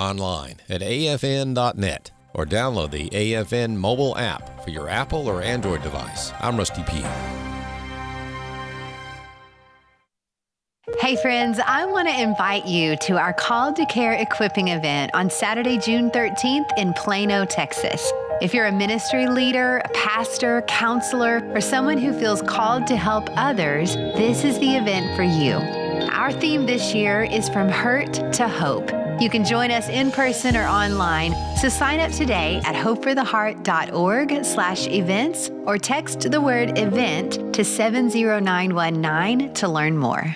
online at afn.net or download the AFN mobile app for your Apple or Android device. I'm Rusty P. Hey friends, I want to invite you to our Called to Care equipping event on Saturday, June 13th in Plano, Texas. If you're a ministry leader, a pastor, counselor, or someone who feels called to help others, this is the event for you. Our theme this year is From Hurt to Hope. You can join us in person or online, so sign up today at hopefortheheart.org/events or text the word event to 70919 to learn more.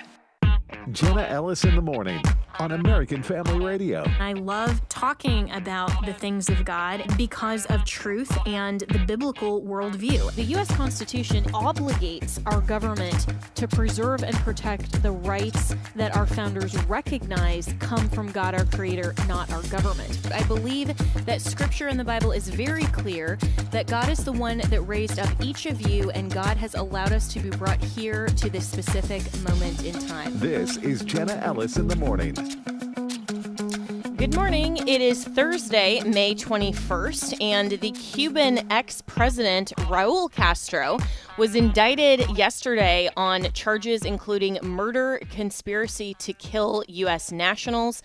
Jenna Ellis in the morning on American Family Radio. I love talking about the things of God because of truth and the biblical worldview. The U.S. Constitution obligates our government to preserve and protect the rights that our founders recognize come from God, our Creator, not our government. I believe that Scripture in the Bible is very clear that God is the one that raised up each of you, and God has allowed us to be brought here to this specific moment in time. This is Jenna Ellis in the morning. Good morning. It is Thursday, May 21st, and the Cuban ex-president Raul Castro was indicted yesterday on charges including murder, conspiracy to kill U.S. nationals.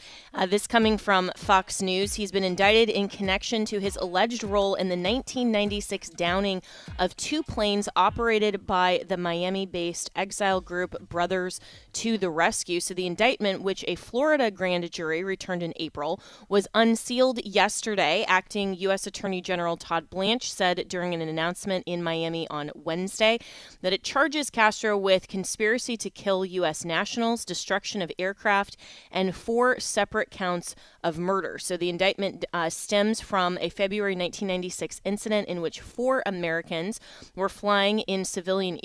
This coming from Fox News. He's been indicted in connection to his alleged role in the 1996 downing of two planes operated by the Miami-based exile group Brothers to the Rescue. So the indictment, which a Florida grand jury returned in April, was unsealed yesterday. Acting U.S. Attorney General Todd Blanche said during an announcement in Miami on Wednesday that it charges Castro with conspiracy to kill U.S. nationals, destruction of aircraft, and 4 separate counts of murder. So the indictment stems from a February 1996 incident in which 4 Americans were flying in civilian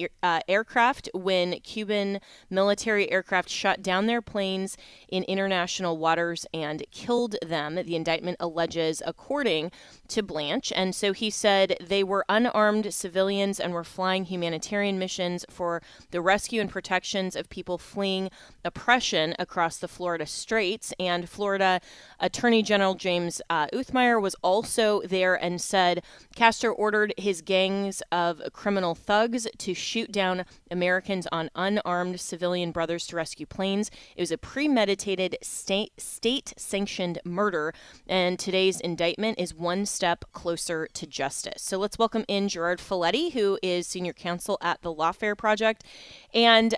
aircraft when Cuban military aircraft shot down their planes in international waters and killed them. The indictment alleges, according to Blanche. And so he said they were unarmed civilians and were flying humanitarian missions for the rescue and protections of people fleeing oppression across the Florida Straits. And Florida Attorney General James Uthmeier was also there and said Castro ordered his gangs of criminal thugs to shoot down Americans on unarmed civilian Brothers to Rescue planes. It was a premeditated state-sanctioned murder, and today's indictment is one step closer to justice. So let's welcome in Gerard Folletti, who is senior counsel at the Lawfare Project. And,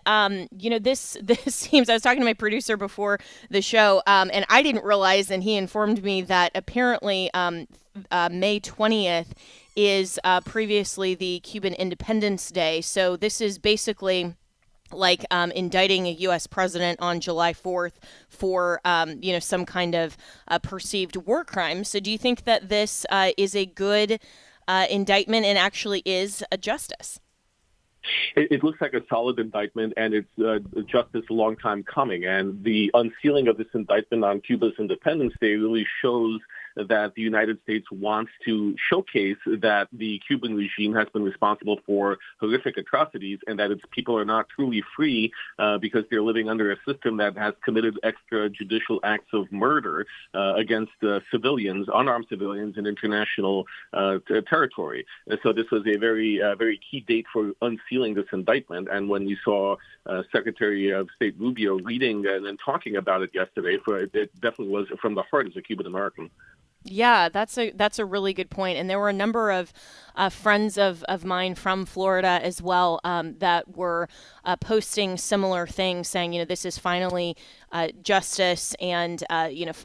this seems, I was talking to my producer before the show, and I didn't realize, and he informed me that apparently May 20th is previously the Cuban Independence Day. So this is basically like indicting a U.S. president on July 4th for, some kind of perceived war crime. So do you think that this is a good indictment and actually is a justice? It looks like a solid indictment, and it's justice a long time coming. And the unsealing of this indictment on Cuba's Independence Day really shows that the United States wants to showcase that the Cuban regime has been responsible for horrific atrocities and that its people are not truly free because they're living under a system that has committed extrajudicial acts of murder against civilians, unarmed civilians in international territory. And so this was a very key date for unsealing this indictment. And when we saw Secretary of State Rubio reading and talking about it yesterday, it definitely was from the heart as a Cuban American. Yeah, that's a really good point. And there were a number of friends of mine from Florida as well that were posting similar things, saying, this is finally justice, and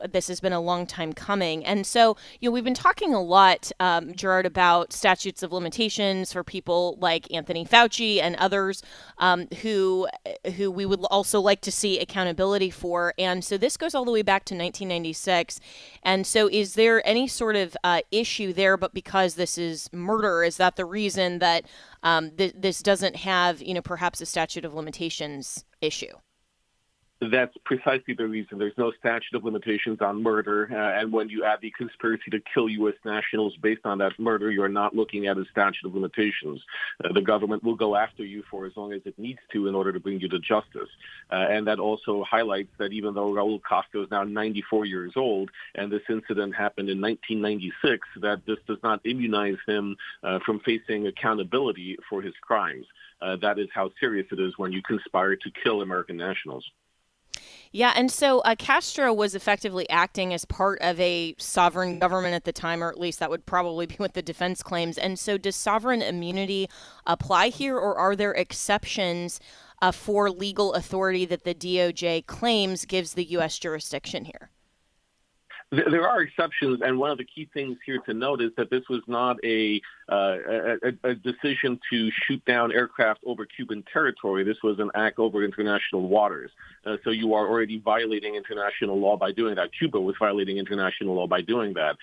this has been a long time coming. And so, we've been talking a lot, Gerard, about statutes of limitations for people like Anthony Fauci and others who we would also like to see accountability for. And so this goes all the way back to 1996. And so is there any sort of issue there, but because this is murder, is that the reason that this doesn't have, perhaps a statute of limitations issue? That's precisely the reason. There's no statute of limitations on murder. And when you add the conspiracy to kill U.S. nationals based on that murder, you're not looking at a statute of limitations. The government will go after you for as long as it needs to in order to bring you to justice. And that also highlights that even though Raul Castro is now 94 years old and this incident happened in 1996, that this does not immunize him from facing accountability for his crimes. That is how serious it is when you conspire to kill American nationals. Yeah, and so Castro was effectively acting as part of a sovereign government at the time, or at least that would probably be what the defense claims. And so does sovereign immunity apply here, or are there exceptions for legal authority that the DOJ claims gives the U.S. jurisdiction here? There are exceptions, and one of the key things here to note is that this was not a decision to shoot down aircraft over Cuban territory. This was an act over international waters. So you are already violating international law by doing that. Cuba was violating international law by doing that.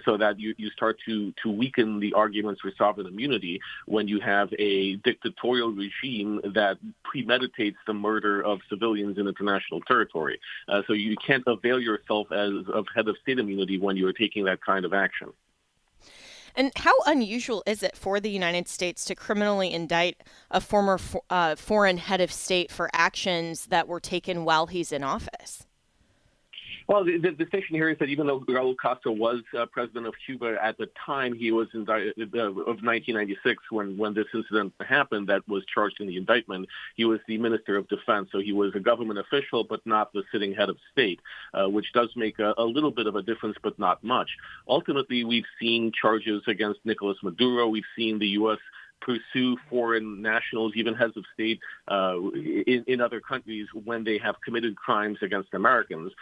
So that you start to weaken the arguments for sovereign immunity when you have a dictatorial regime that premeditates the murder of civilians in international territory. So you can't avail yourself of head of state immunity when you are taking that kind of action. And how unusual is it for the United States to criminally indict a former foreign head of state for actions that were taken while he's in office? Well, the distinction here is that even though Raul Castro was president of Cuba at the time he was indicted of 1996, when this incident happened that was charged in the indictment, he was the Minister of Defense. So he was a government official, but not the sitting head of state, which does make a little bit of a difference, but not much. Ultimately, we've seen charges against Nicolas Maduro. We've seen the U.S. pursue foreign nationals, even heads of state in other countries when they have committed crimes against Americans.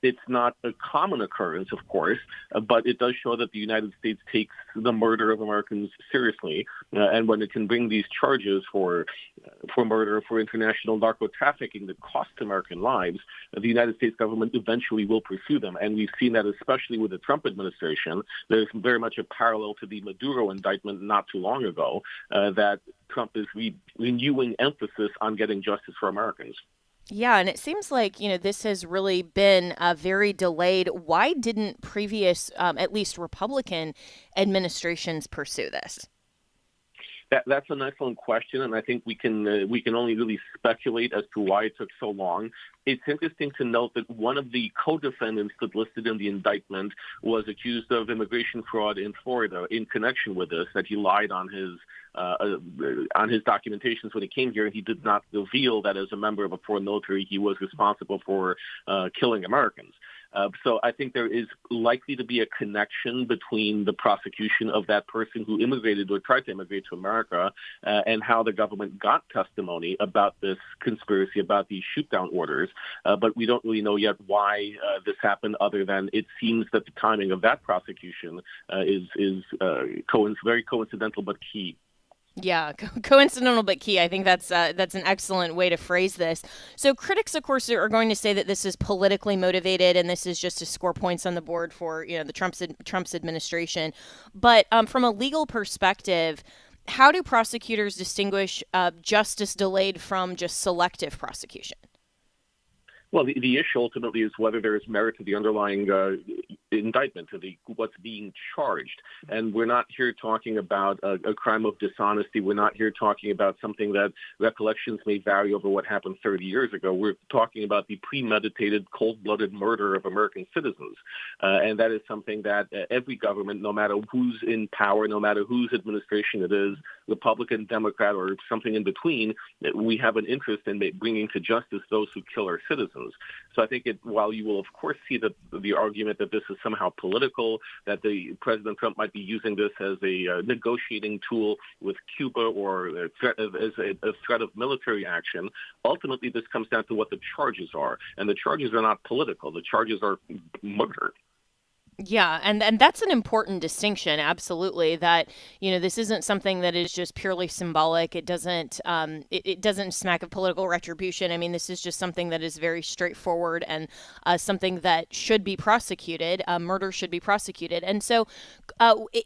It's not a common occurrence, of course, but it does show that the United States takes the murder of Americans seriously. And when it can bring these charges for murder, for international narco trafficking that cost American lives, the United States government eventually will pursue them. And we've seen that especially with the Trump administration. There's very much a parallel to the Maduro indictment not too long ago. That Trump is renewing emphasis on getting justice for Americans. Yeah, and it seems like, this has really been very delayed. Why didn't previous, at least Republican administrations pursue this? That's an excellent question, and I think we can only really speculate as to why it took so long. It's interesting to note that one of the co-defendants that listed in the indictment was accused of immigration fraud in Florida in connection with this, that he lied on his documentations when he came here, and he did not reveal that as a member of a foreign military he was responsible for killing Americans. So I think there is likely to be a connection between the prosecution of that person who immigrated or tried to immigrate to America and how the government got testimony about this conspiracy, about these shoot-down orders. But we don't really know yet why this happened, other than it seems that the timing of that prosecution is very coincidental but key. Yeah, coincidental but key. I think that's an excellent way to phrase this. So critics, of course, are going to say that this is politically motivated and this is just to score points on the board for the Trump's administration. But from a legal perspective, how do prosecutors distinguish justice delayed from just selective prosecution? Well, the issue ultimately is whether there is merit to the underlying indictment, to what's being charged. And we're not here talking about a crime of dishonesty. We're not here talking about something that recollections may vary over what happened 30 years ago. We're talking about the premeditated, cold-blooded murder of American citizens. And that is something that every government, no matter who's in power, no matter whose administration it is, Republican, Democrat, or something in between, we have an interest in bringing to justice those who kill our citizens. So I think while you will, of course, see the argument that this is somehow political, that President Trump might be using this as a negotiating tool with Cuba or as a threat of military action, ultimately this comes down to what the charges are. And the charges are not political. The charges are murder. Yeah, and that's an important distinction, absolutely, that, this isn't something that is just purely symbolic. It doesn't it doesn't smack of political retribution. I mean, this is just something that is very straightforward and something that should be prosecuted. Murder should be prosecuted. And so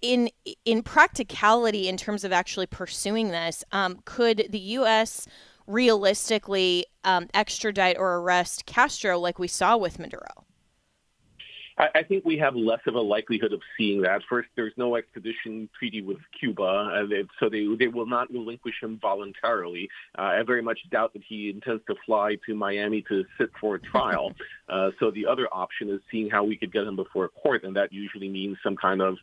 in practicality, in terms of actually pursuing this, could the U.S. realistically extradite or arrest Castro like we saw with Maduro? I think we have less of a likelihood of seeing that. First, there's no extradition treaty with Cuba, so they will not relinquish him voluntarily. I very much doubt that he intends to fly to Miami to sit for a trial. So the other option is seeing how we could get him before a court, and that usually means some kind of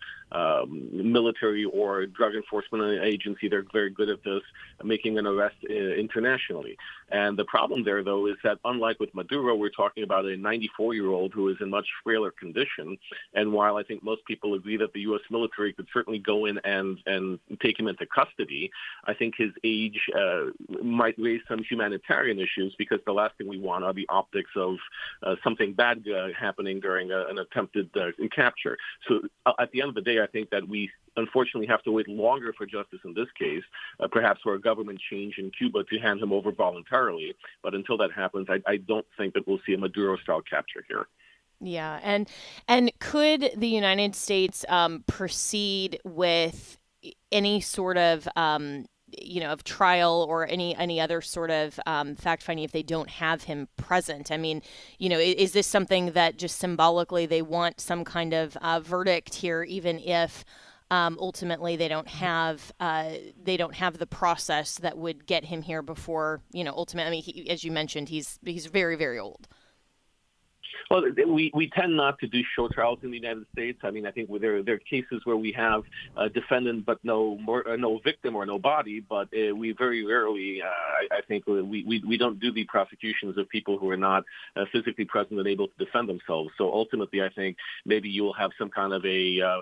military or drug enforcement agency. They're very good at this, making an arrest internationally. And the problem there, though, is that unlike with Maduro, we're talking about a 94-year-old who is in much frailer condition. And while I think most people agree that the U.S. military could certainly go in and take him into custody, I think his age might raise some humanitarian issues, because the last thing we want are the optics of something bad happening during an attempted capture. So at the end of the day, I think that we unfortunately have to wait longer for justice in this case, perhaps for a government change in Cuba to hand him over voluntarily. But until that happens, I don't think that we'll see a Maduro-style capture here. Yeah, and could the United States proceed with any sort of of trial or any other sort of fact finding if they don't have him present? I mean, is this something that just symbolically they want some kind of verdict here, even if ultimately they don't have the process that would get him here before ultimately? I mean, as you mentioned, he's very, very old. Well, we tend not to do show trials in the United States. I mean, I think there are cases where we have a defendant but no victim or no body, but we very rarely, I think, we don't do the prosecutions of people who are not physically present and able to defend themselves. So ultimately, I think maybe you will have some kind of a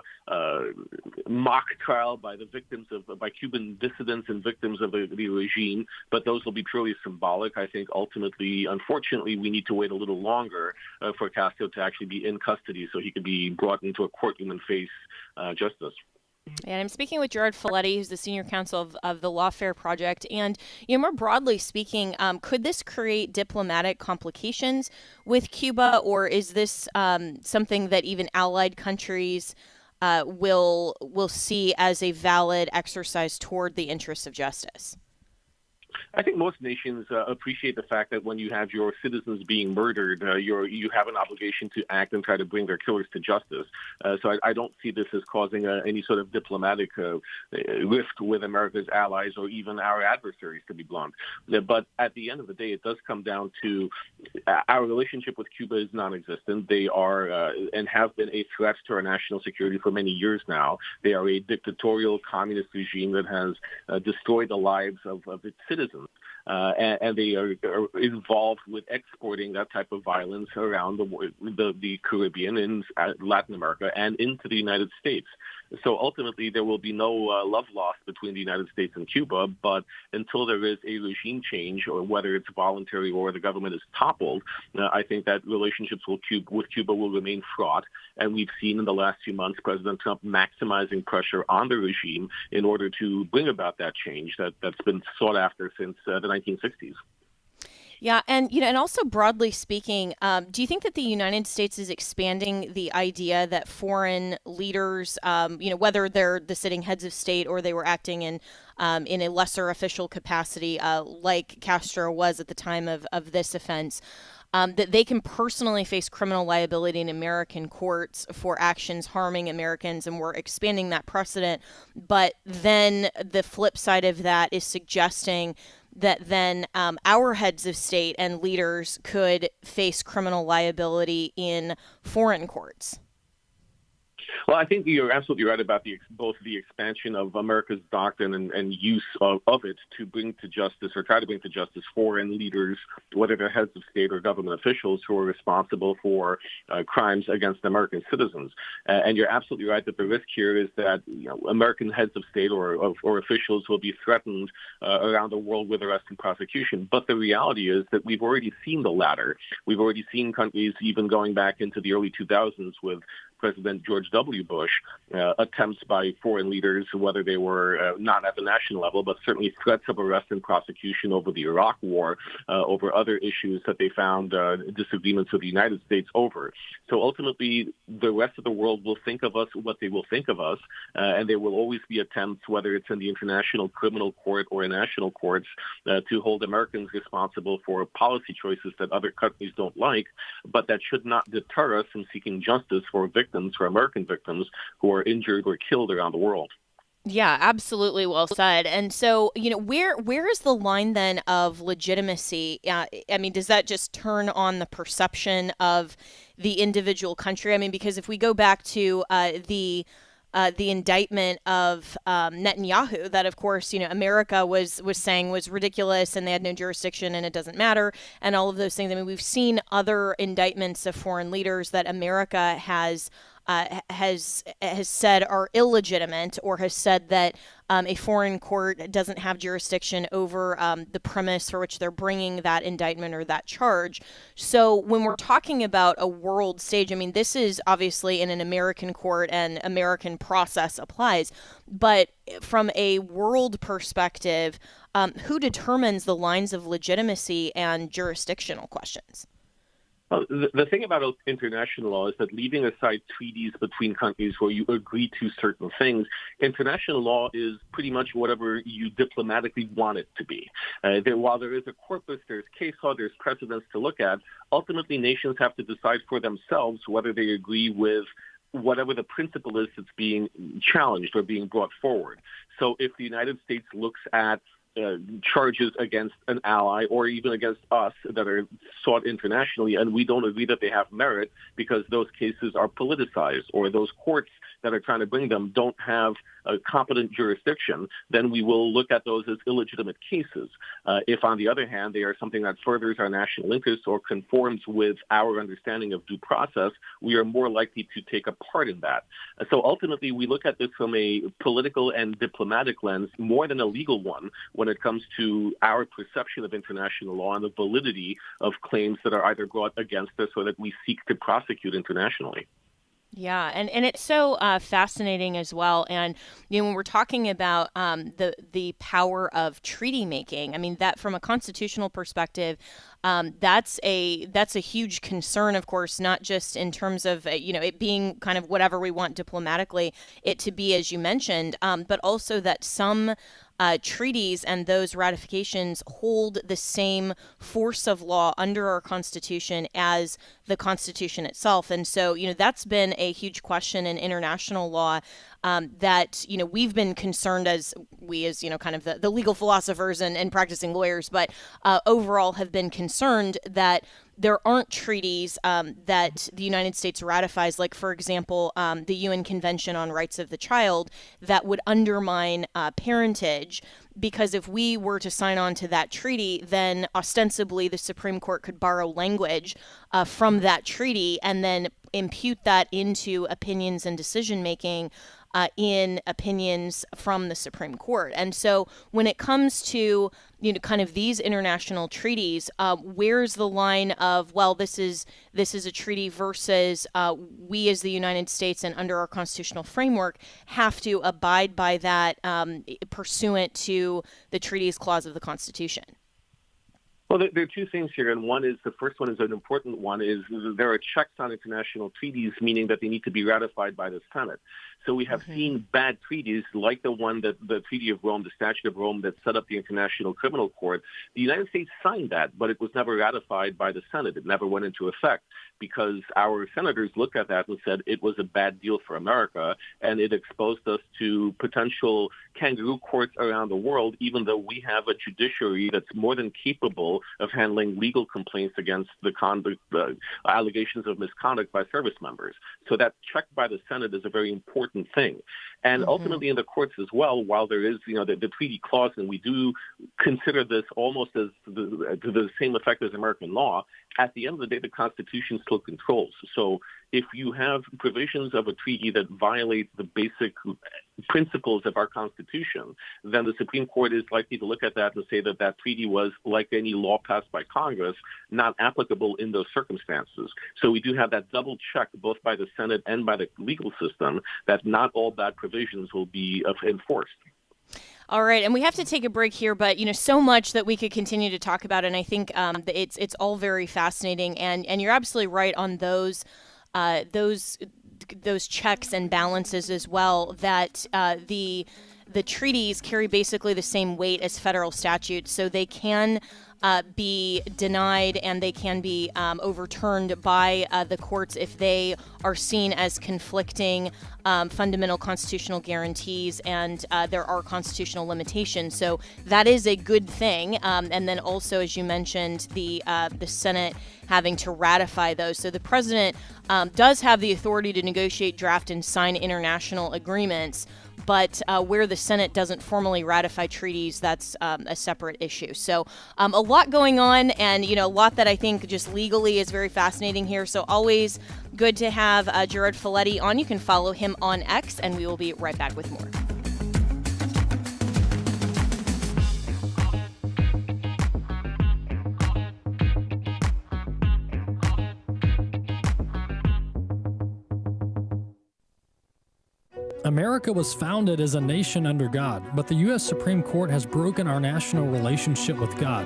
mock trial by the victims by Cuban dissidents and victims of the regime, but those will be purely symbolic. I think ultimately, unfortunately, we need to wait a little longer for Castro to actually be in custody so he could be brought into a courtroom and face justice. And I'm speaking with Gerard Folletti, who's the senior counsel of the Lawfare Project. And more broadly speaking, could this create diplomatic complications with Cuba, or is this something that even allied countries will see as a valid exercise toward the interests of justice? I think most nations appreciate the fact that when you have your citizens being murdered, you have an obligation to act and try to bring their killers to justice. So I don't see this as causing any sort of diplomatic rift with America's allies or even our adversaries, to be blunt. But at the end of the day, it does come down to our relationship with Cuba is non-existent. They are and have been a threat to our national security for many years now. They are a dictatorial communist regime that has destroyed the lives of its citizens. And they are involved with exporting that type of violence around the Caribbean, in Latin America, and into the United States. So ultimately, there will be no love lost between the United States and Cuba, but until there is a regime change, or whether it's voluntary or the government is toppled, I think that relationships with Cuba will remain fraught. And we've seen in the last few months President Trump maximizing pressure on the regime in order to bring about that change that's been sought after since the 1960s. Yeah, and and also broadly speaking, do you think that the United States is expanding the idea that foreign leaders, whether they're the sitting heads of state or they were acting in a lesser official capacity, like Castro was at the time of this offense, that they can personally face criminal liability in American courts for actions harming Americans, and we're expanding that precedent? But then the flip side of that is suggesting that then our heads of state and leaders could face criminal liability in foreign courts. Well, I think you're absolutely right about both the expansion of America's doctrine and use of it to bring to justice, or try to bring to justice, foreign leaders, whether they're heads of state or government officials who are responsible for crimes against American citizens. And you're absolutely right that the risk here is that American heads of state or officials will be threatened around the world with arrest and prosecution. But the reality is that we've already seen the latter. We've already seen countries, even going back into the early 2000s, with President George W. Bush, attempts by foreign leaders, whether they were not at the national level, but certainly threats of arrest and prosecution over the Iraq War, over other issues that they found disagreements with the United States over. So ultimately, the rest of the world will think of us what they will think of us, and there will always be attempts, whether it's in the International Criminal Court or in national courts, to hold Americans responsible for policy choices that other countries don't like, but that should not deter us from seeking justice for victims, for American victims who are injured or killed around the world. Yeah, absolutely well said. And so, where is the line then of legitimacy? I mean, does that just turn on the perception of the individual country? I mean, because if we go back to the indictment of Netanyahu, that of course, America was saying was ridiculous and they had no jurisdiction and it doesn't matter and all of those things. I mean, we've seen other indictments of foreign leaders that America has said are illegitimate, or has said that a foreign court doesn't have jurisdiction over the premise for which they're bringing that indictment or that charge. So when we're talking about a world stage, I mean, this is obviously in an American court and American process applies. But from a world perspective, who determines the lines of legitimacy and jurisdictional questions? Well, the thing about international law is that, leaving aside treaties between countries where you agree to certain things, international law is pretty much whatever you diplomatically want it to be. While there is a corpus, there's case law, there's precedents to look at, ultimately nations have to decide for themselves whether they agree with whatever the principle is that's being challenged or being brought forward. So if the United States looks at charges against an ally or even against us that are sought internationally, and we don't agree that they have merit because those cases are politicized or those courts that are trying to bring them don't have a competent jurisdiction, then we will look at those as illegitimate cases. If, on the other hand, they are something that furthers our national interests or conforms with our understanding of due process, we are more likely to take a part in that. So ultimately, we look at this from a political and diplomatic lens more than a legal one when it comes to our perception of international law and the validity of claims that are either brought against us or that we seek to prosecute internationally. Yeah, and it's so fascinating as well. And when we're talking about the power of treaty making, I mean, that from a constitutional perspective, that's a huge concern, of course, not just in terms of it being kind of whatever we want diplomatically it to be, as you mentioned, but also that some treaties and those ratifications hold the same force of law under our Constitution as the Constitution itself. And so, that's been a huge question in international law that, we've been concerned as kind of the legal philosophers and practicing lawyers, but overall have been concerned that there aren't treaties that the United States ratifies, like, for example, the UN Convention on Rights of the Child, that would undermine parentage. Because if we were to sign on to that treaty, then ostensibly the Supreme Court could borrow language from that treaty and then impute that into opinions and decision making in opinions from the Supreme Court. And so when it comes to, kind of these international treaties, where's the line of, well, this is a treaty versus we as the United States and under our constitutional framework have to abide by that pursuant to the treaty's clause of the Constitution? Well, there are two things here, and the first one is an important one, is there are checks on international treaties, meaning that they need to be ratified by the Senate. So we have seen bad treaties like the one that the Treaty of Rome, the Statute of Rome that set up the International Criminal Court. The United States signed that, but it was never ratified by the Senate. It never went into effect because our senators looked at that and said it was a bad deal for America, and it exposed us to potential kangaroo courts around the world, even though we have a judiciary that's more than capable of handling legal complaints against the allegations of misconduct by service members. So that check by the Senate is a very important thing. And ultimately in the courts as well, while there is, the treaty clause, and we do consider this almost as to the same effect as American law, at the end of the day, the Constitution still controls. So if you have provisions of a treaty that violate the basic principles of our Constitution, then the Supreme Court is likely to look at that and say that that treaty was, like any law passed by Congress, not applicable in those circumstances. So we do have that double check both by the Senate and by the legal system that not all bad provisions will be enforced. All right, and we have to take a break here, but so much that we could continue to talk about, and I think it's all very fascinating, and you're absolutely right on those checks and balances as well, that the treaties carry basically the same weight as federal statutes, so they can be denied and they can be overturned by the courts if they are seen as conflicting fundamental constitutional guarantees, and there are constitutional limitations. So that is a good thing. And then also, as you mentioned, the Senate having to ratify those. So the president does have the authority to negotiate, draft, and sign international agreements. But where the Senate doesn't formally ratify treaties, that's a separate issue. So a lot going on, and a lot that I think just legally is very fascinating here. So always good to have Gerard Folletti on. You can follow him on X, and we will be right back with more. America was founded as a nation under God, but the U.S. Supreme Court has broken our national relationship with God.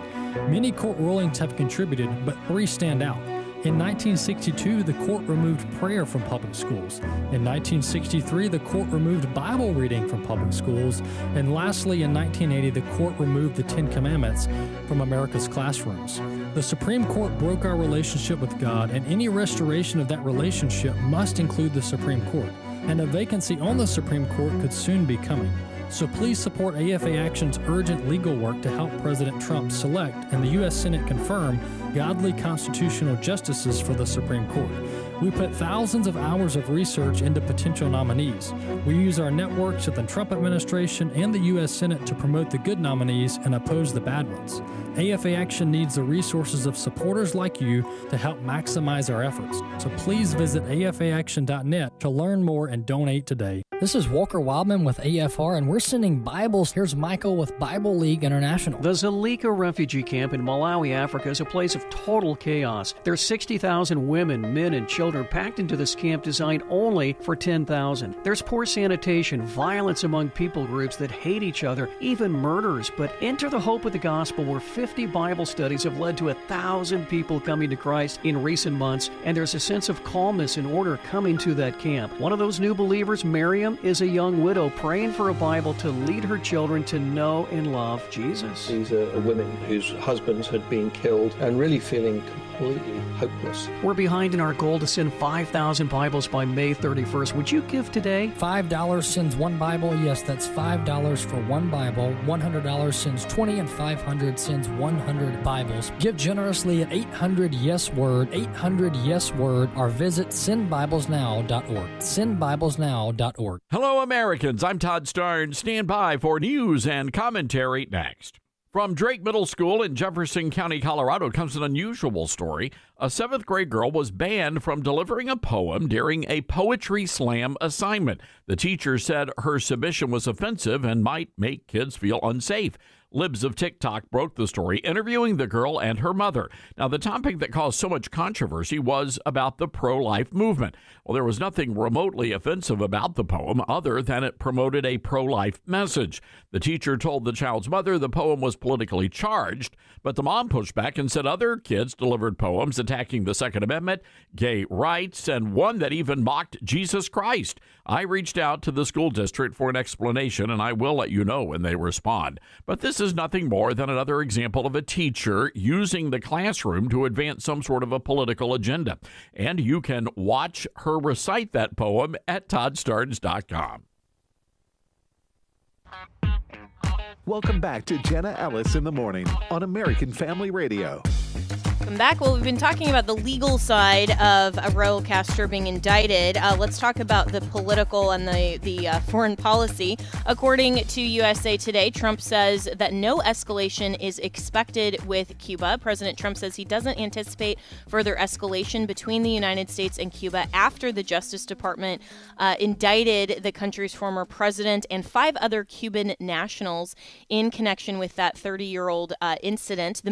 Many court rulings have contributed, but 3 stand out. In 1962, the court removed prayer from public schools. In 1963, the court removed Bible reading from public schools. And lastly, in 1980, the court removed the 10 Commandments from America's classrooms. The Supreme Court broke our relationship with God, and any restoration of that relationship must include the Supreme Court. And a vacancy on the Supreme Court could soon be coming. So please support AFA Action's urgent legal work to help President Trump select and the U.S. Senate confirm godly constitutional justices for the Supreme Court. We put thousands of hours of research into potential nominees. We use our networks at the Trump administration and the U.S. Senate to promote the good nominees and oppose the bad ones. AFA Action needs the resources of supporters like you to help maximize our efforts. So please visit afaaction.net to learn more and donate today. This is Walker Wildman with AFR, and we're sending Bibles. Here's Michael with Bible League International. The Zulika refugee camp in Malawi, Africa is a place of total chaos. There's 60,000 women, men, and children packed into this camp designed only for 10,000. There's poor sanitation, violence among people groups that hate each other, even murders. But enter the hope of the gospel, where 50 Bible studies have led to 1,000 people coming to Christ in recent months, and there's a sense of calmness and order coming to that camp. One of those new believers, Miriam, is a young widow praying for a Bible to lead her children to know and love Jesus. These are women whose husbands had been killed and really feeling completely hopeless. We're behind in our goal to send 5,000 Bibles by May 31st. Would you give today? $5 sends 1 Bible. Yes, that's $5 for 1 Bible. $100 sends 20, and $500 sends 100 Bibles. Give generously at 800-YES-WORD, 800-YES-WORD, or visit sendbiblesnow.org. Sendbiblesnow.org. Hello, Americans. I'm Todd Starnes. Stand by for news and commentary next. From Drake Middle School in Jefferson County, Colorado, comes an unusual story. A 7th grade girl was banned from delivering a poem during a poetry slam assignment. The teacher said her submission was offensive and might make kids feel unsafe. Libs of TikTok broke the story, interviewing the girl and her mother. Now, the topic that caused so much controversy was about the pro-life movement. Well, there was nothing remotely offensive about the poem other than it promoted a pro-life message. The teacher told the child's mother the poem was politically charged, but the mom pushed back and said other kids delivered poems attacking the Second Amendment, gay rights, and one that even mocked Jesus Christ. I reached out to the school district for an explanation, and I will let you know when they respond. But this is nothing more than another example of a teacher using the classroom to advance some sort of a political agenda. And you can watch her recite that poem at toddstarnes.com. Welcome back to Jenna Ellis in the Morning on American Family Radio. Welcome back. Well, we've been talking about the legal side of Raul Castro being indicted. Let's talk about the political and the foreign policy. According to USA Today, Trump says that no escalation is expected with Cuba. President Trump says he doesn't anticipate further escalation between the United States and Cuba after the Justice Department indicted the country's former president and 5 other Cuban nationals in connection with that 30-year-old incident. The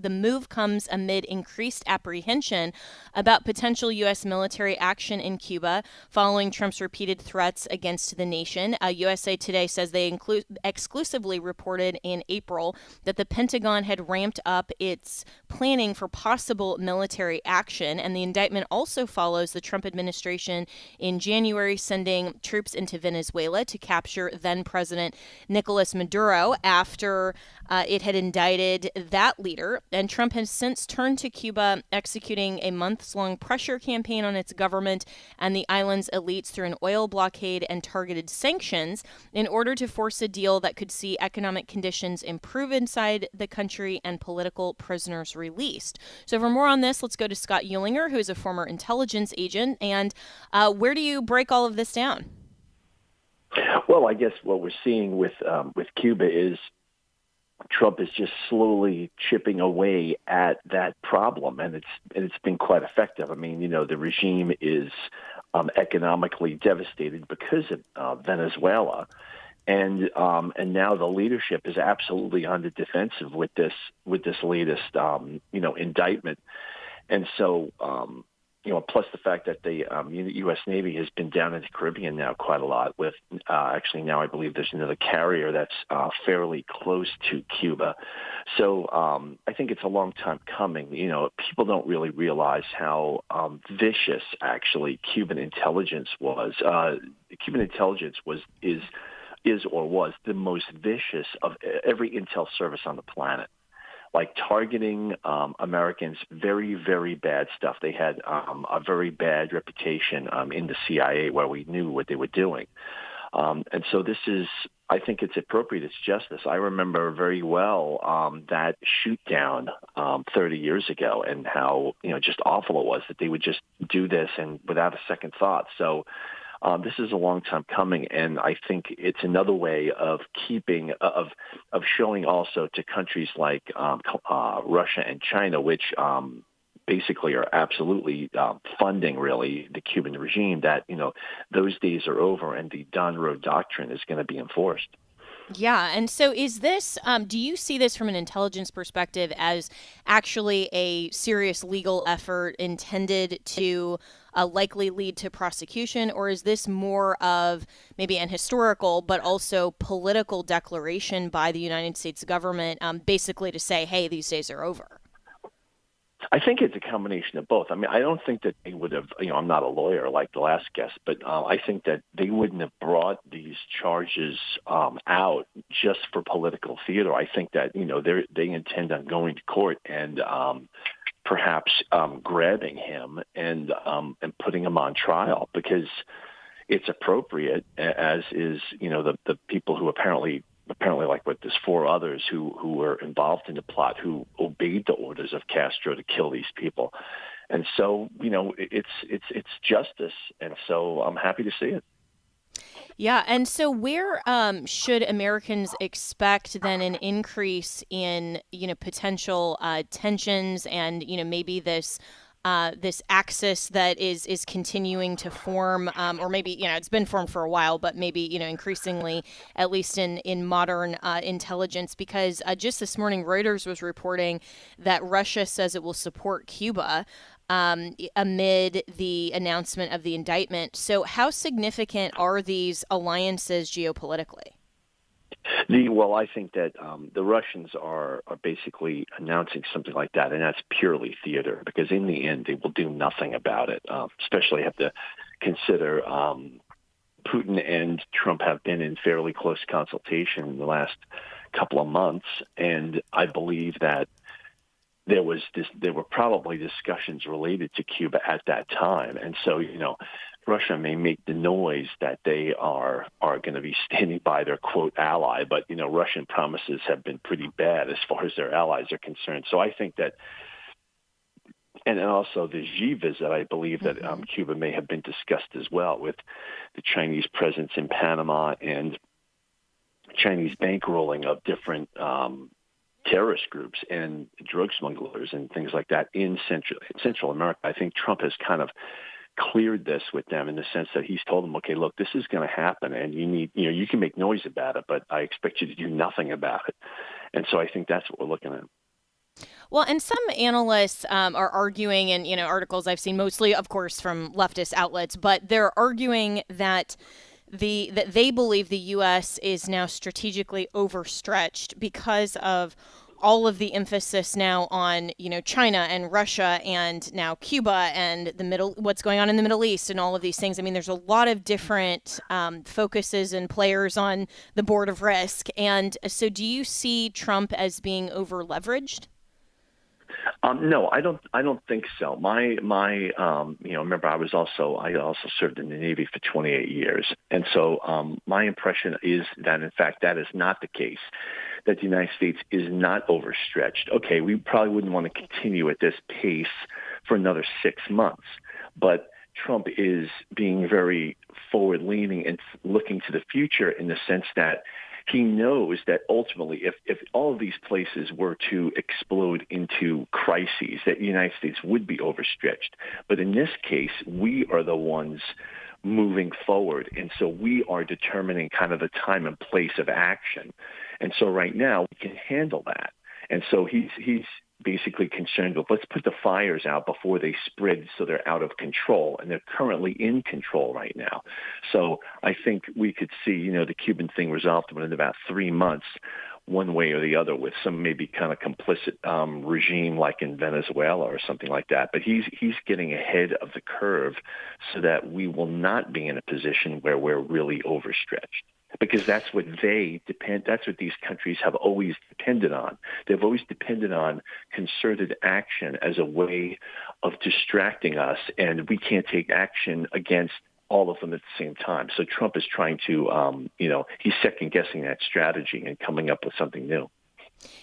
move comes amid increased apprehension about potential U.S. military action in Cuba following Trump's repeated threats against the nation. USA Today says they exclusively reported in April that the Pentagon had ramped up its planning for possible military action, and the indictment also follows the Trump administration in January sending troops into Venezuela to capture then-President Nicolas Maduro after it had indicted that leader. And Trump has since turned to Cuba, executing a months-long pressure campaign on its government and the island's elites through an oil blockade and targeted sanctions in order to force a deal that could see economic conditions improve inside the country and political prisoners released. So for more on this, let's go to Scott Eulinger, who is a former intelligence agent. And where do you break all of this down? Well, I guess what we're seeing with Cuba is Trump is just slowly chipping away at that problem, and it's been quite effective. I mean, the regime is economically devastated because of Venezuela, and now the leadership is absolutely on the defensive with this latest indictment, and so. Plus the fact that the U.S. Navy has been down in the Caribbean now quite a lot with actually now I believe there's another carrier that's fairly close to Cuba. So I think it's a long time coming. People don't really realize how vicious actually Cuban intelligence was. Cuban intelligence is the most vicious of every intel service on the planet. Like targeting Americans, very, very bad stuff. They had a very bad reputation in the CIA where we knew what they were doing. And so I think it's appropriate. It's justice. I remember very well that shoot down 30 years ago and how, just awful it was that they would just do this and without a second thought. So this is a long time coming, and I think it's another way of showing also to countries like Russia and China, which basically are absolutely funding really the Cuban regime, that those days are over and the Don Road Doctrine is going to be enforced. Yeah. And so is this, do you see this from an intelligence perspective as actually a serious legal effort intended to likely lead to prosecution, or is this more of maybe an historical but also political declaration by the United States government, basically to say, hey, these days are over? I think it's a combination of both. I mean, I don't think that they would have, I'm not a lawyer like the last guest, but I think that they wouldn't have brought these charges out just for political theater. I think that, they intend on going to court and perhaps grabbing him and putting him on trial because it's appropriate, as is, the people who apparently like with there's 4 others who were involved in the plot, who obeyed the orders of Castro to kill these people. And so, it's justice. And so I'm happy to see it. Yeah. And so where should Americans expect then an increase in, potential tensions and, maybe this axis that is continuing to form, or maybe, it's been formed for a while, but maybe, increasingly, at least in modern intelligence, because just this morning, Reuters was reporting that Russia says it will support Cuba amid the announcement of the indictment. So how significant are these alliances geopolitically? Well, I think that the Russians are basically announcing something like that, and that's purely theater, because in the end, they will do nothing about it, especially have to consider Putin and Trump have been in fairly close consultation in the last couple of months, and I believe that there were probably discussions related to Cuba at that time. And so, Russia may make the noise that they are going to be standing by their, quote, ally, but, Russian promises have been pretty bad as far as their allies are concerned. So I think that And also the Xi visit, I believe that Cuba may have been discussed as well, with the Chinese presence in Panama and Chinese bankrolling of different terrorist groups and drug smugglers and things like that in Central America. I think Trump has kind of cleared this with them in the sense that he's told them, okay, look, this is going to happen, and you can make noise about it, but I expect you to do nothing about it. And so I think that's what we're looking at. Well, and some analysts are arguing, and articles I've seen mostly, of course, from leftist outlets, but they're arguing that they believe the U.S. is now strategically overstretched because of all of the emphasis now on China and Russia and now Cuba and what's going on in the Middle East and all of these things. I mean, there's a lot of different focuses and players on the board of risk. And so, do you see Trump as being over leveraged? No, I don't think so. Remember, I also served in the Navy for 28 years. And so my impression is that, in fact, that is not the case, that the United States is not overstretched. Okay, we probably wouldn't want to continue at this pace for another 6 months. But Trump is being very forward-leaning and looking to the future in the sense that he knows that ultimately, if all of these places were to explode into crises, that the United States would be overstretched. But in this case, we are the ones moving forward. And so we are determining kind of the time and place of action. And so right now, we can handle that. And so he's basically concerned with, let's put the fires out before they spread so they're out of control. And they're currently in control right now. So I think we could see, the Cuban thing resolved within about 3 months, one way or the other, with some maybe kind of complicit regime like in Venezuela or something like that. But he's getting ahead of the curve so that we will not be in a position where we're really overstretched. Because that's what that's what these countries have always depended on. They've always depended on concerted action as a way of distracting us, and we can't take action against all of them at the same time. So Trump is trying to, he's second-guessing that strategy and coming up with something new.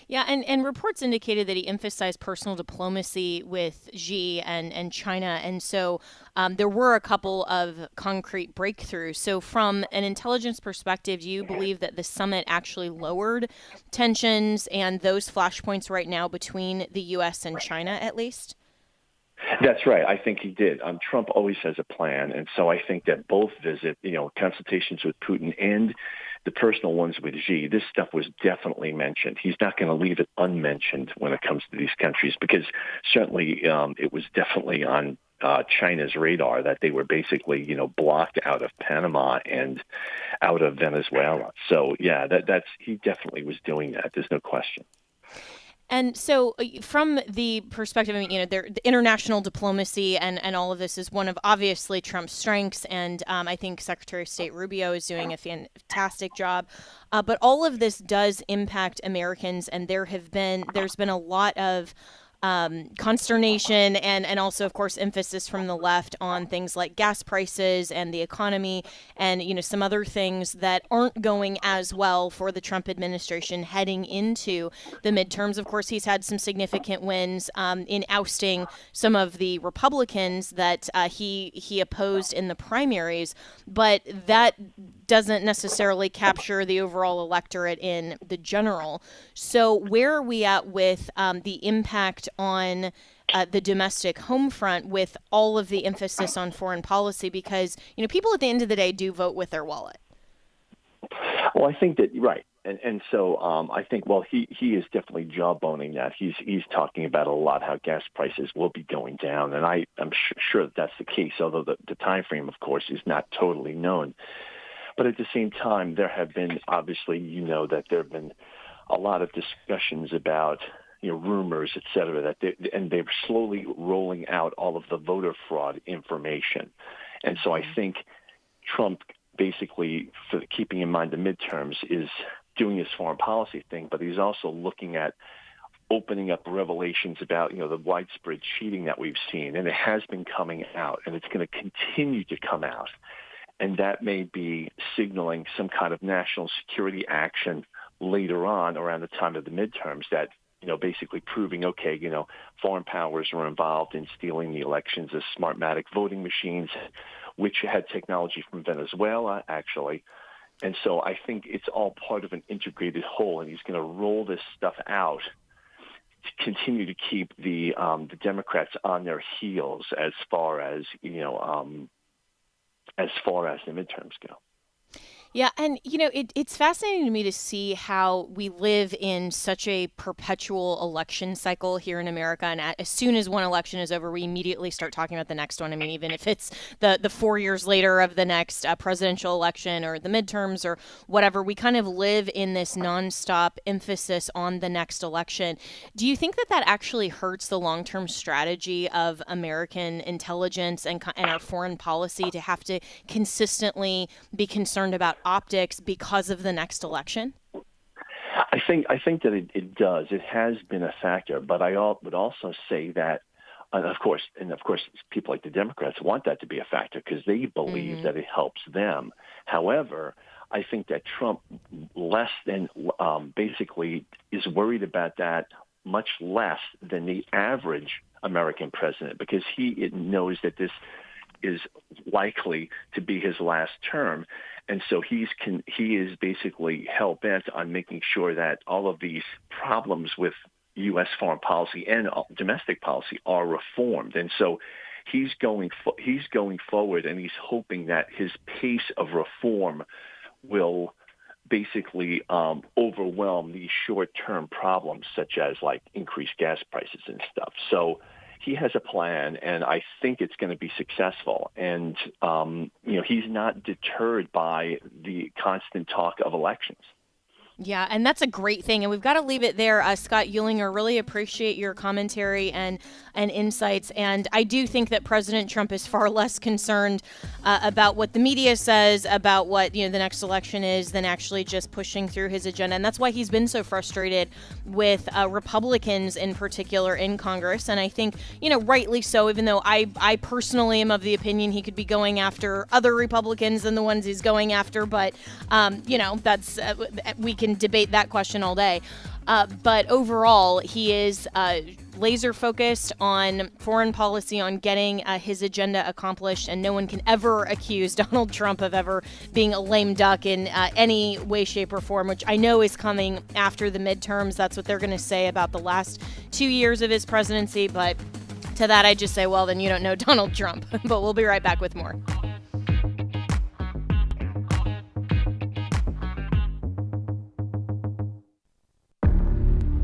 Yeah, and reports indicated that he emphasized personal diplomacy with Xi and China. And so there were a couple of concrete breakthroughs. So from an intelligence perspective, do you believe that the summit actually lowered tensions and those flashpoints right now between the U.S. and China, at least? That's right. I think he did. Trump always has a plan. And so I think that both consultations with Putin and the personal ones with Xi, this stuff was definitely mentioned. He's not going to leave it unmentioned when it comes to these countries, because certainly it was definitely on China's radar that they were basically, blocked out of Panama and out of Venezuela. So, yeah, he definitely was doing that. There's no question. And so from the perspective, the international diplomacy and all of this is one of obviously Trump's strengths. And I think Secretary of State Rubio is doing a fantastic job. But all of this does impact Americans. And there's been a lot of consternation and also, of course, emphasis from the left on things like gas prices and the economy and, some other things that aren't going as well for the Trump administration heading into the midterms. Of course, he's had some significant wins in ousting some of the Republicans that he opposed in the primaries, but that doesn't necessarily capture the overall electorate in the general. So where are we at with the impact on the domestic home front with all of the emphasis on foreign policy? Because, people at the end of the day do vote with their wallet. Well, I think that, right. And so I think, he is definitely jawboning that. He's talking about a lot how gas prices will be going down. And I'm sure that that's the case, although the time frame, of course, is not totally known. But at the same time, there have been, obviously, that there have been a lot of discussions about, rumors, et cetera, and they're slowly rolling out all of the voter fraud information. And so I think Trump basically, for keeping in mind the midterms, is doing his foreign policy thing, but he's also looking at opening up revelations about, the widespread cheating that we've seen. And it has been coming out, and it's going to continue to come out. And that may be signaling some kind of national security action later on around the time of the midterms that basically proving, okay, foreign powers were involved in stealing the elections as Smartmatic voting machines, which had technology from Venezuela, actually. And so I think it's all part of an integrated whole, and he's going to roll this stuff out to continue to keep the Democrats on their heels as far as the midterms go. Yeah, and, it's fascinating to me to see how we live in such a perpetual election cycle here in America. And as soon as one election is over, we immediately start talking about the next one. I mean, even if it's the 4 years later of the next presidential election or the midterms or whatever, we kind of live in this nonstop emphasis on the next election. Do you think that actually hurts the long-term strategy of American intelligence and our foreign policy to have to consistently be concerned about optics because of the next election? I think that it does. It has been a factor, but I would also say that, of course, people like the Democrats want that to be a factor because they believe that it helps them. However, I think that Trump less than basically is worried about that much less than the average American president, because he knows that this is likely to be his last term. And so he is basically hell-bent on making sure that all of these problems with U.S. foreign policy and domestic policy are reformed. And so he's going forward, and he's hoping that his pace of reform will basically overwhelm these short-term problems, such as like increased gas prices and stuff. So he has a plan, and I think it's going to be successful. And, he's not deterred by the constant talk of elections. Yeah, and that's a great thing. And we've got to leave it there. Scott Eulinger, really appreciate your commentary and insights. And I do think that President Trump is far less concerned about what the media says about what the next election is than actually just pushing through his agenda. And that's why he's been so frustrated with Republicans in particular in Congress. And I think, rightly so, even though I personally am of the opinion he could be going after other Republicans than the ones he's going after. But, that's we can debate that question all day. But overall, he is laser focused on foreign policy, on getting his agenda accomplished. And no one can ever accuse Donald Trump of ever being a lame duck in any way, shape, or form, which I know is coming after the midterms. That's what they're going to say about the last 2 years of his presidency. But to that, I just say, well, then you don't know Donald Trump. But we'll be right back with more.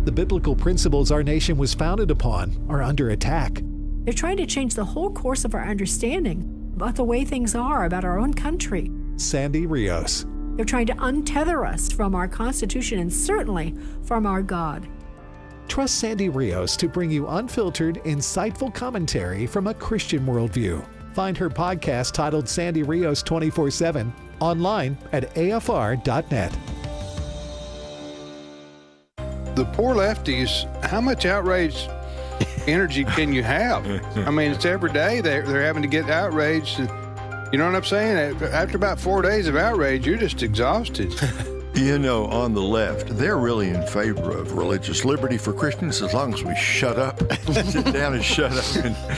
The biblical principles our nation was founded upon are under attack. They're trying to change the whole course of our understanding about the way things are about our own country. Sandy Rios. They're trying to untether us from our Constitution and certainly from our God. Trust Sandy Rios to bring you unfiltered, insightful commentary from a Christian worldview. Find her podcast titled Sandy Rios 24/7 online at afr.net. The poor lefties, how much outrage energy can you have? I mean, it's every day they're having to get outraged. You know what I'm saying? After about 4 days of outrage, you're just exhausted. On the left, they're really in favor of religious liberty for Christians as long as we shut up. Sit down and shut up.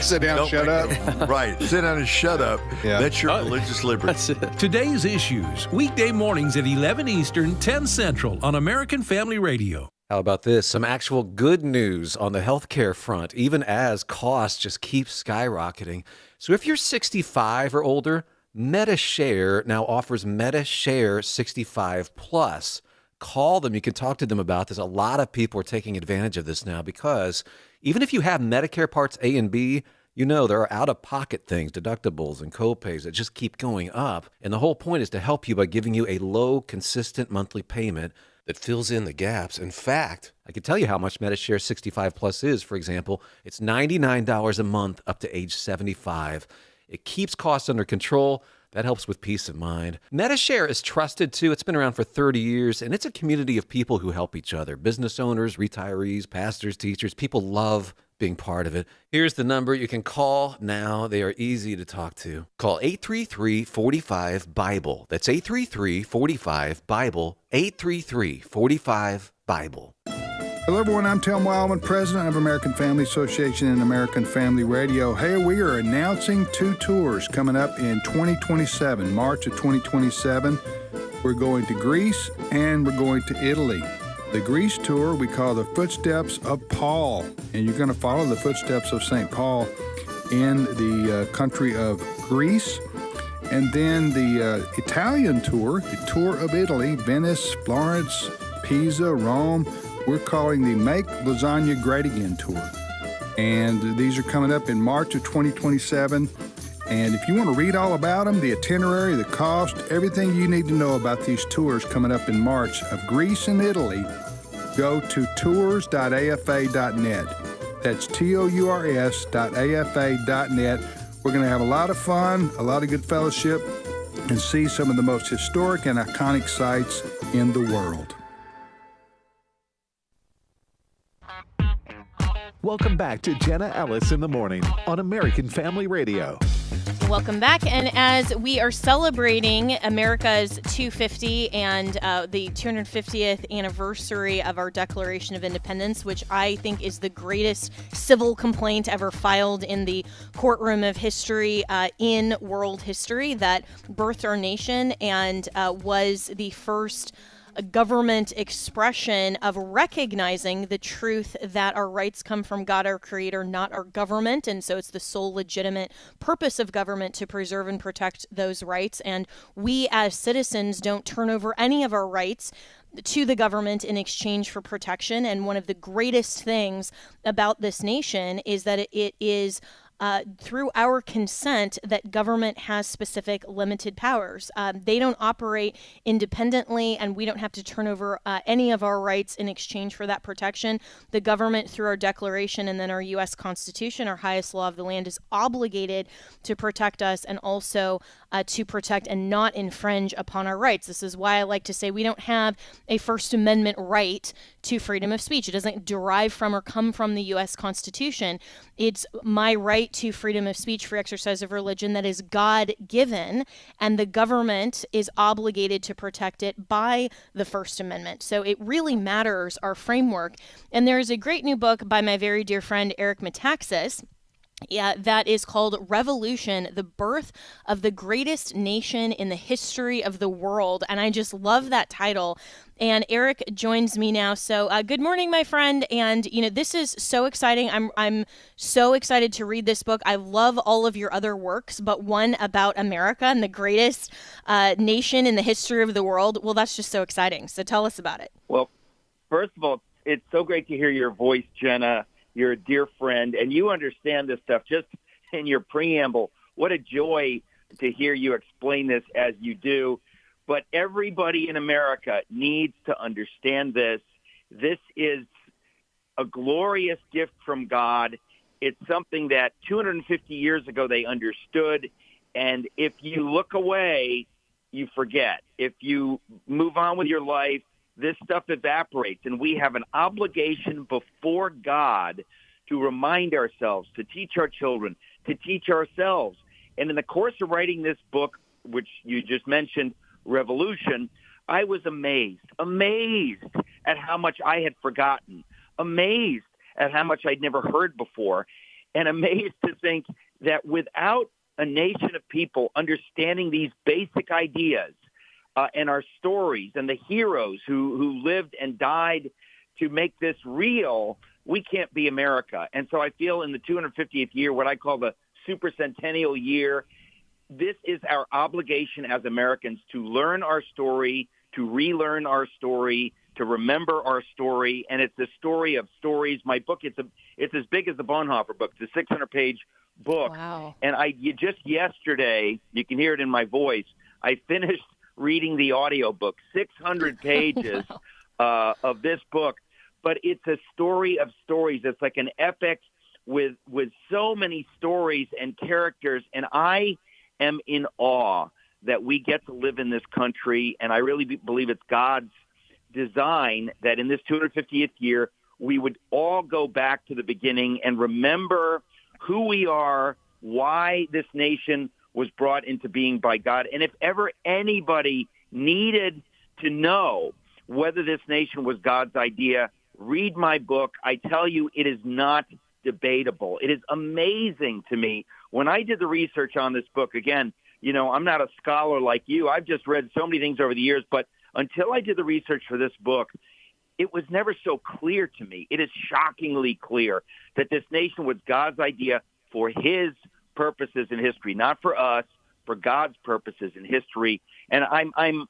Sit down and shut up. Right. Sit down and shut up. Yeah. That's your religious liberty. Today's Issues, weekday mornings at 11 Eastern, 10 Central on American Family Radio. How about this? Some actual good news on the healthcare front, even as costs just keep skyrocketing. So if you're 65 or older, MediShare now offers MediShare 65 Plus. Call them. You can talk to them about this. A lot of people are taking advantage of this now because even if you have Medicare Parts A and B, there are out-of-pocket things, deductibles and copays that just keep going up. And the whole point is to help you by giving you a low, consistent monthly payment that fills in the gaps. In fact, I can tell you how much MediShare 65 Plus is. For example, it's $99 a month up to age 75. It keeps costs under control. That helps with peace of mind. MediShare is trusted, too. It's been around for 30 years, and it's a community of people who help each other. Business owners, retirees, pastors, teachers. People love being part of it. Here's the number you can call now. They are easy to talk to. Call 833-45-BIBLE. That's 833-45-BIBLE, 833-45-BIBLE. Hello, everyone. I'm Tim Wildman, president of American Family Association and American Family Radio. Hey, we are announcing 2 tours coming up in 2027, March of 2027. We're going to Greece and we're going to Italy. The Greece tour we call the Footsteps of Paul, and you're going to follow the footsteps of St. Paul in the country of Greece. And then the Italian tour, the Tour of Italy, Venice, Florence, Pisa, Rome. We're calling the Make Lasagna Great Again tour. And these are coming up in March of 2027. And if you want to read all about them, the itinerary, the cost, everything you need to know about these tours coming up in March of Greece and Italy, go to tours.afa.net. That's tours.afa.net. We're going to have a lot of fun, a lot of good fellowship, and see some of the most historic and iconic sites in the world. Welcome back to Jenna Ellis in the Morning on American Family Radio. Welcome back. And as we are celebrating America's 250 and the 250th anniversary of our Declaration of Independence, which I think is the greatest civil complaint ever filed in the courtroom of history in world history, that birthed our nation and was the first government expression of recognizing the truth that our rights come from God, our Creator, not our government. And so it's the sole legitimate purpose of government to preserve and protect those rights. And we as citizens don't turn over any of our rights to the government in exchange for protection. And one of the greatest things about this nation is that it is through our consent that government has specific limited powers. They don't operate independently, and we don't have to turn over any of our rights in exchange for that protection. The government, through our Declaration and then our U.S. Constitution, our highest law of the land, is obligated to protect us and also to protect and not infringe upon our rights. This is why I like to say we don't have a First Amendment right to freedom of speech. It doesn't derive from or come from the U.S. Constitution. It's my right to freedom of speech, free exercise of religion, that is God-given, and the government is obligated to protect it by the First Amendment. So it really matters, our framework. And there is a great new book by my very dear friend Eric Metaxas, that is called Revolution, the Birth of the Greatest Nation in the History of the World. And I just love that title. And Eric joins me now. So good morning, my friend. And, this is so exciting. I'm so excited to read this book. I love all of your other works, but one about America and the greatest nation in the history of the world. Well, that's just so exciting. So tell us about it. Well, first of all, it's so great to hear your voice, Jenna. You're a dear friend, and you understand this stuff just in your preamble. What a joy to hear you explain this as you do. But everybody in America needs to understand this. This is a glorious gift from God. It's something that 250 years ago they understood, and if you look away, you forget. If you move on with your life, this stuff evaporates, and we have an obligation before God to remind ourselves, to teach our children, to teach ourselves. And in the course of writing this book, which you just mentioned, Revolution, I was amazed at how much I had forgotten, amazed at how much I'd never heard before, and amazed to think that without a nation of people understanding these basic ideas, and our stories and the heroes who lived and died to make this real, we can't be America. And so I feel in the 250th year, what I call the supercentennial year, this is our obligation as Americans to learn our story, to relearn our story, to remember our story. And it's the story of stories. My book, it's as big as the Bonhoeffer book. It's a 600-page book. Wow. And just yesterday, you can hear it in my voice, I finished reading the audiobook, 600 pages of this book. But it's a story of stories. It's like an epic with so many stories and characters. And I am in awe that we get to live in this country. And I really believe it's God's design that in this 250th year, we would all go back to the beginning and remember who we are, why this nation was brought into being by God. And if ever anybody needed to know whether this nation was God's idea, read my book. I tell you, it is not debatable. It is amazing to me. When I did the research on this book, again, I'm not a scholar like you. I've just read so many things over the years, but until I did the research for this book, it was never so clear to me. It is shockingly clear that this nation was God's idea for his purposes in history, not for us, for God's purposes in history. And I'm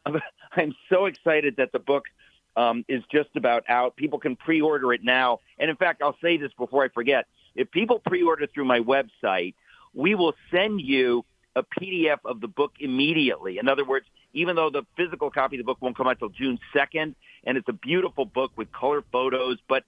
so excited that the book is just about out. People can pre-order it now. And in fact, I'll say this before I forget. If people pre-order through my website, we will send you a PDF of the book immediately. In other words, even though the physical copy of the book won't come out until June 2nd, and it's a beautiful book with color photos, but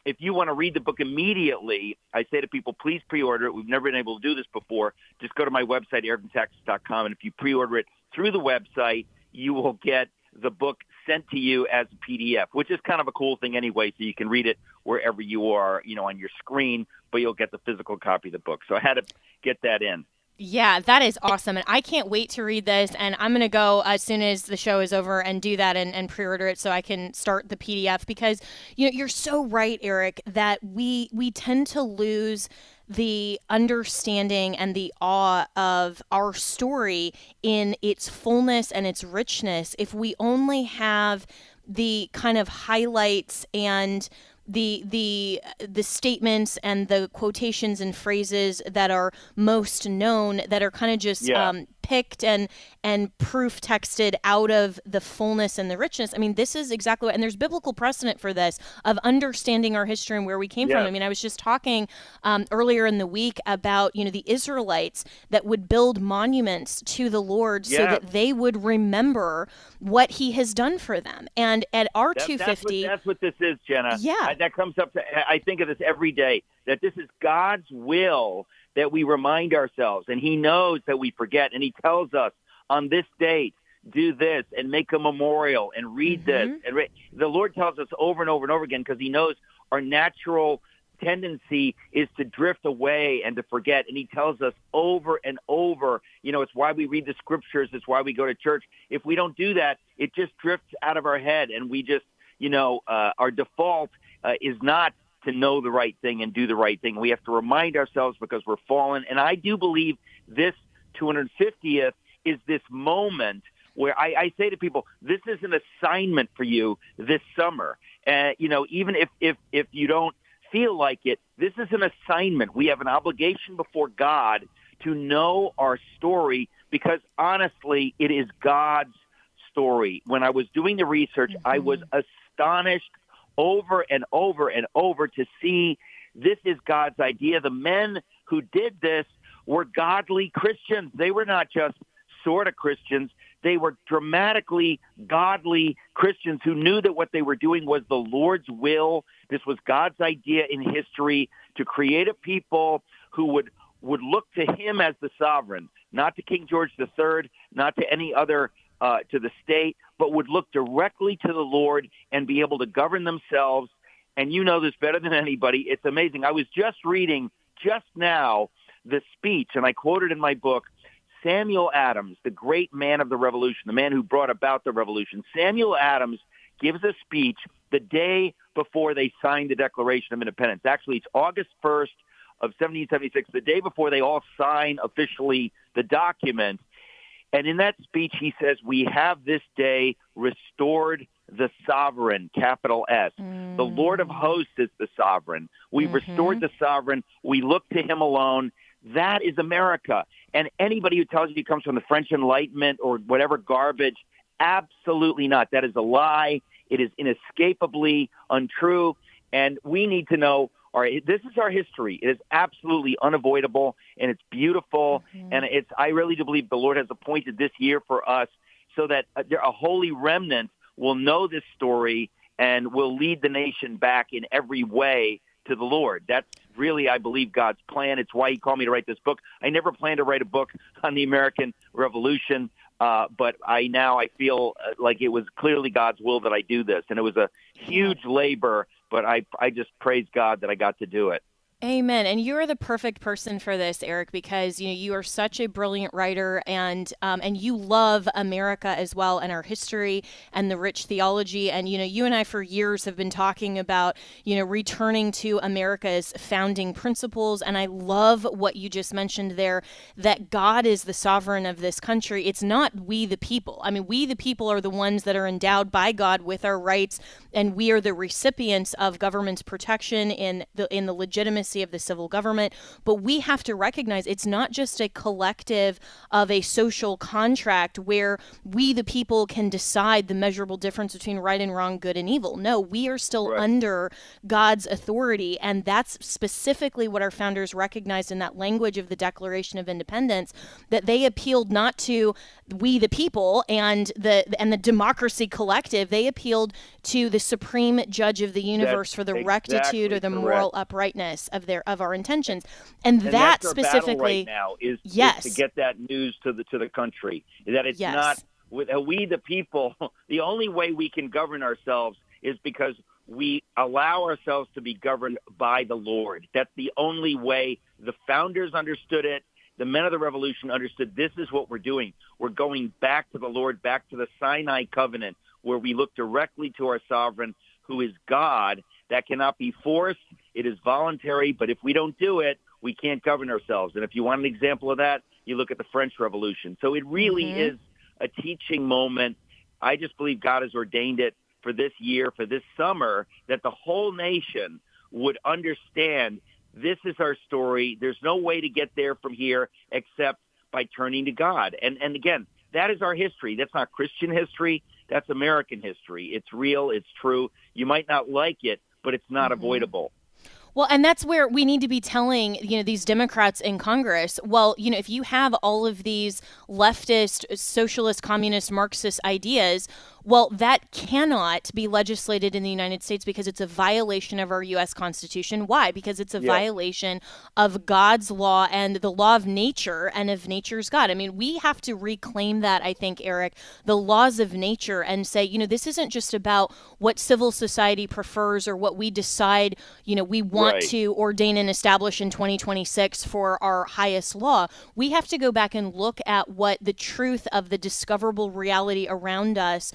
if you want to read the book immediately, I say to people, please pre-order it. We've never been able to do this before. Just go to my website, arroganttaxes.com, and if you pre-order it through the website, you will get the book sent to you as a PDF, which is kind of a cool thing anyway, so you can read it wherever you are, on your screen, but you'll get the physical copy of the book. So I had to get that in. Yeah, that is awesome. And I can't wait to read this. And I'm going to go as soon as the show is over and do that and pre-order it so I can start the PDF, because, you're so right, Eric, that we tend to lose the understanding and the awe of our story in its fullness and its richness if we only have the kind of highlights and the statements and the quotations and phrases that are most known, that are kind of just picked and proof texted out of the fullness and the richness. I mean, this is exactly what, and there's biblical precedent for this, of understanding our history and where we came from. I mean, I was just talking earlier in the week about, the Israelites that would build monuments to the Lord so that they would remember what he has done for them. And at our 250... That's what this is, Jenna. Yeah. That comes up I think of this every day, that this is God's will that we remind ourselves, and he knows that we forget, and he tells us on this date, do this and make a memorial and read this. And the Lord tells us over and over and over again, because he knows our natural tendency is to drift away and to forget. And he tells us over and over, it's why we read the scriptures. It's why we go to church. If we don't do that, it just drifts out of our head, and we just, our default is not to know the right thing and do the right thing. We have to remind ourselves because we're fallen. And I do believe this 250th is this moment where I say to people, this is an assignment for you this summer. Even if you don't feel like it, this is an assignment. We have an obligation before God to know our story, because honestly, it is God's story. When I was doing the research, I was astonished over and over and over to see this is God's idea. The men who did this were godly Christians. They were not just sort of Christians. They were dramatically godly Christians who knew that what they were doing was the Lord's will. This was God's idea in history, to create a people who would look to him as the sovereign, not to King George III, not to any other to the state, but would look directly to the Lord and be able to govern themselves. And you know this better than anybody. It's amazing. I was just reading just now the speech, and I quoted in my book, Samuel Adams, the great man of the revolution, the man who brought about the revolution. Samuel Adams gives a speech the day before they signed the Declaration of Independence. Actually, it's August 1st of 1776, the day before they all sign officially the document. And in that speech, he says, we have this day restored the sovereign, capital S. The Lord of hosts is the sovereign. We restored the sovereign. We look to him alone. That is America. And anybody who tells you he comes from the French Enlightenment or whatever garbage, absolutely not. That is a lie. It is inescapably untrue. And we need to know, all right, this is our history. It is absolutely unavoidable, and it's beautiful. And I really do believe the Lord has appointed this year for us so that a holy remnant will know this story and will lead the nation back in every way to the Lord. That's really, I believe, God's plan. It's why he called me to write this book. I never planned to write a book on the American Revolution, but I feel like it was clearly God's will that I do this. And it was a huge labor, but I just praise God that I got to do it. Amen. And you are the perfect person for this, Eric, because you are such a brilliant writer, and you love America as well, and our history and the rich theology. And you and I for years have been talking about returning to America's founding principles. And I love what you just mentioned there, that God is the sovereign of this country. It's not we the people. I mean, we the people are the ones that are endowed by God with our rights, and we are the recipients of government's protection in the legitimacy of the civil government. But we have to recognize it's not just a collective of a social contract where we the people can decide the measurable difference between right and wrong, good and evil. No, we are still under God's authority, and that's specifically what our founders recognized in that language of the Declaration of Independence, that they appealed not to we the people and the democracy collective. They appealed to the supreme judge of the universe for the rectitude or the moral uprightness of our intentions. And that that's our specifically battle right now is to get that news to the country, that it's not with we the people. The only way we can govern ourselves is because we allow ourselves to be governed by the Lord. That's the only way. The founders understood it. The men of the revolution understood this is what we're doing. We're going back to the Lord, back to the Sinai covenant, where we look directly to our sovereign, who is God. That cannot be forced. It is voluntary, but if we don't do it, we can't govern ourselves. And if you want an example of that, you look at the French Revolution. So it really is a teaching moment. I just believe God has ordained it for this year, for this summer, that the whole nation would understand this is our story. There's no way to get there from here except by turning to God. And again, that is our history. That's not Christian history. That's American history. It's real. It's true. You might not like it, but it's not avoidable. Well, and that's where we need to be telling, these Democrats in Congress, well, if you have all of these leftist, socialist, communist, Marxist ideas, well, that cannot be legislated in the United States because it's a violation of our U.S. Constitution. Why? Because it's a violation of God's law and the law of nature and of nature's God. I mean, we have to reclaim that, I think, Eric, the laws of nature, and say, this isn't just about what civil society prefers or what we decide, we want to ordain and establish in 2026 for our highest law. We have to go back and look at what the truth of the discoverable reality around us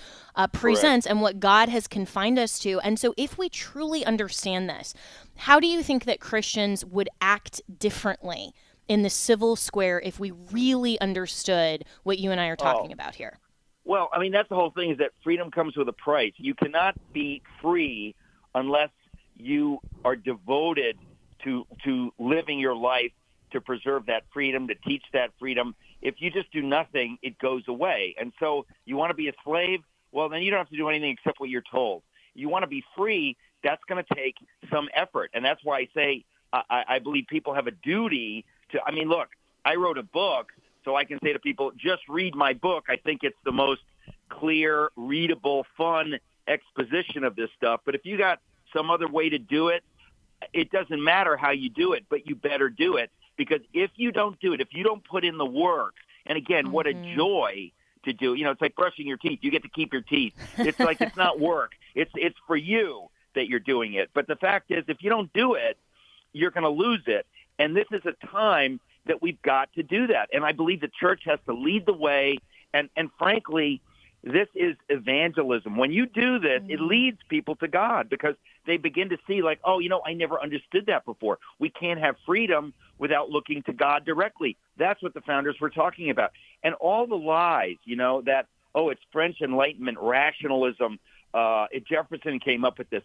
presents and what God has confined us to. And so if we truly understand this, how do you think that Christians would act differently in the civil square if we really understood what you and I are talking about here? Well, I mean, that's the whole thing, is that freedom comes with a price. You cannot be free unless you are devoted to living your life to preserve that freedom, to teach that freedom. If you just do nothing, it goes away. And so you want to be a slave? Well, then you don't have to do anything except what you're told. You want to be free? That's going to take some effort. And that's why I say I believe people have a duty to, I mean, look, I wrote a book, so I can say to people, just read my book. I think it's the most clear, readable, fun exposition of this stuff. But if you got some other way to do it, it doesn't matter how you do it, but you better do it. Because if you don't do it, if you don't put in the work, and again, what a joy to do. It's like brushing your teeth. You get to keep your teeth. It's like it's not work. It's for you that you're doing it. But the fact is, if you don't do it, you're going to lose it. And this is a time that we've got to do that. And I believe the church has to lead the way. And frankly, this is evangelism. When you do this, it leads people to God because they begin to see like, oh, I never understood that before. We can't have freedom without looking to God directly. That's what the founders were talking about. And all the lies, that, it's French Enlightenment, rationalism. Jefferson came up with this.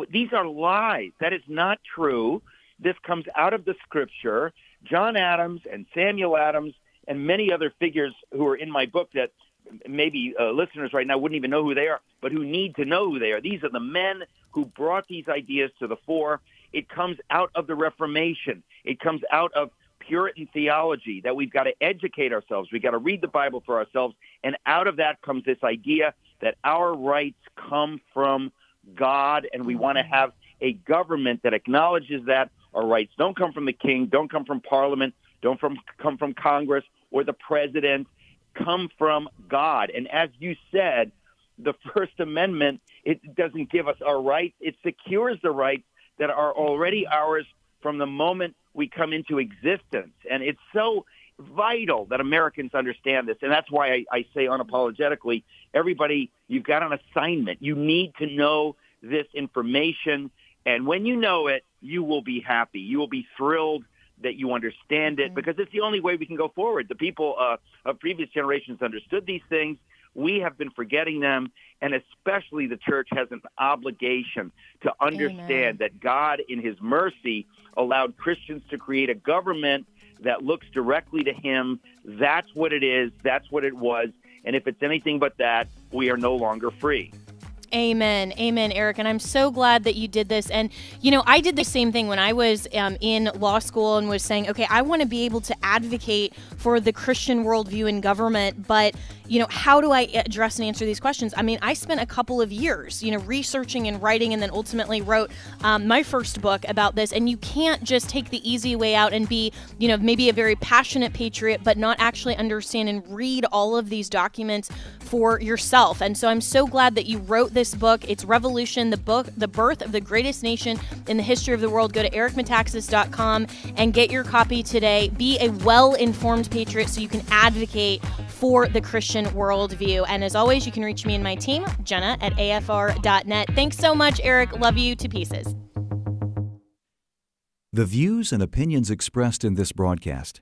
These are lies. That is not true. This comes out of the Scripture. John Adams and Samuel Adams and many other figures who are in my book that maybe listeners right now wouldn't even know who they are, but who need to know who they are. These are the men who brought these ideas to the fore. It comes out of the Reformation. It comes out of Puritan theology that we've got to educate ourselves. We've got to read the Bible for ourselves. And out of that comes this idea that our rights come from God, and we want to have a government that acknowledges that our rights don't come from the king, don't come from Parliament, don't come from Congress or the president, come from God. And as you said, the First Amendment, it doesn't give us our rights. It secures the rights that are already ours from the moment we come into existence. And it's so vital that Americans understand this. And that's why I say unapologetically, everybody, you've got an assignment. You need to know this information. And when you know it, you will be happy. You will be thrilled that you understand it, because it's the only way we can go forward. The people of previous generations understood these things. We have been forgetting them, and especially the church has an obligation to understand that God, in his mercy, allowed Christians to create a government that looks directly to him. That's what it is. That's what it was. And if it's anything but that, we are no longer free. Amen. Amen, Eric. And I'm so glad that you did this. And, you know, I did the same thing when I was in law school and was saying, okay, I want to be able to advocate for the Christian worldview in government, but, you know, how do I address and answer these questions? I mean, I spent a couple of years, you know, researching and writing, and then ultimately wrote my first book about this. And you can't just take the easy way out and be, you know, maybe a very passionate patriot, but not actually understand and read all of these documents for yourself. And so I'm so glad that you wrote this book. It's Revolution, the birth of the greatest nation in the history of the world. Go to ericmetaxas.com and get your copy today. Be a well-informed patriot so you can advocate for the Christian worldview. And as always, you can reach me and my team, Jenna at afr.net. Thanks so much, Eric. Love you to pieces. The views and opinions expressed in this broadcast